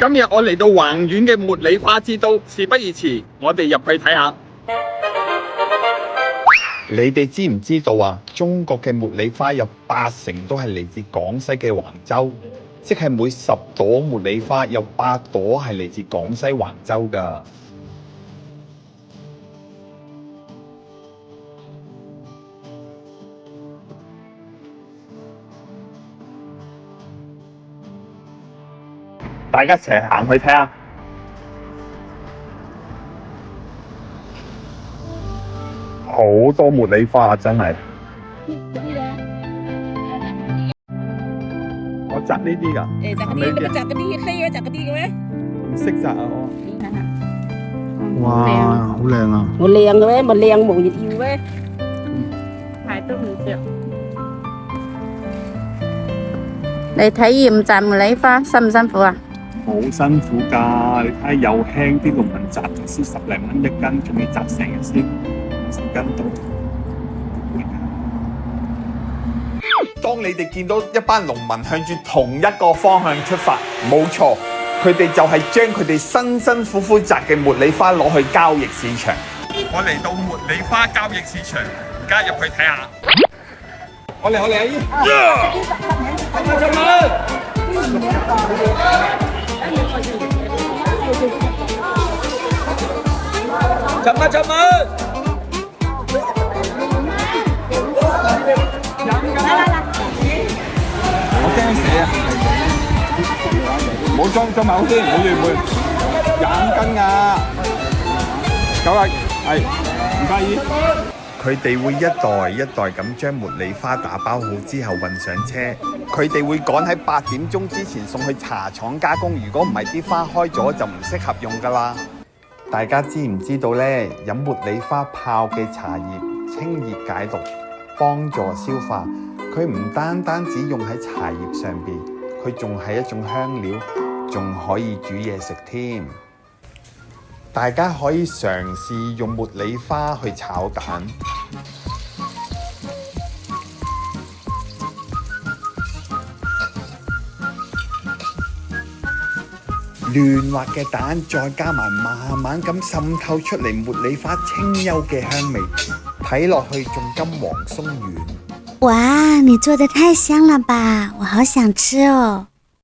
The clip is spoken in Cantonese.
今日我嚟到橫縣嘅茉莉花之都，事不宜遲，我哋入去睇下。你哋知唔知道啊？中國嘅茉莉花有80%都係嚟自廣西嘅橫州，即係每10朵茉莉花有8朵係嚟自廣西橫州㗎。大家一齊行去睇下。好多茉莉花啊，真係。我摘呢啲㗎。摘嗰啲，你摘嗰啲飛嘅，摘嗰啲嘅咩？唔識摘啊我。哇，好靚啊！冇靚嘅咩？冇靚冇熱要咩？係都唔着。你體驗摘茉莉花辛唔辛苦啊？好辛苦㗎，你睇下又輕啲農民摘先10零蚊一斤，仲要摘成日先50斤到。當你哋見到一班農民向住同一個方向出發，冇錯，佢哋就係將佢哋辛辛苦苦摘嘅茉莉花攞去交易市場。我嚟到茉莉花交易市場，而家入去睇下。我嚟阿姨。怎麼？我驚死啊！唔好裝埋好先，唔好亂換。25斤啊！9係，唔介意。佢哋會一袋一袋咁將茉莉花打包好之後運上車，佢哋會趕喺8點鐘之前送去茶廠加工。如果唔係，啲花開咗就唔適合用㗎啦。大家知唔知道呢？飲茉莉花泡嘅茶葉清熱解毒，幫助消化。佢唔單止用喺茶葉上邊，佢仲係一種香料，仲可以煮嘢食添。大家可以嘗試用茉莉花去炒蛋。嫩滑嘅蛋，再加埋慢慢咁滲透出嚟茉莉花清幽嘅香味，睇落去仲金黃鬆軟。哇，你做得太香了吧，我好想吃哦。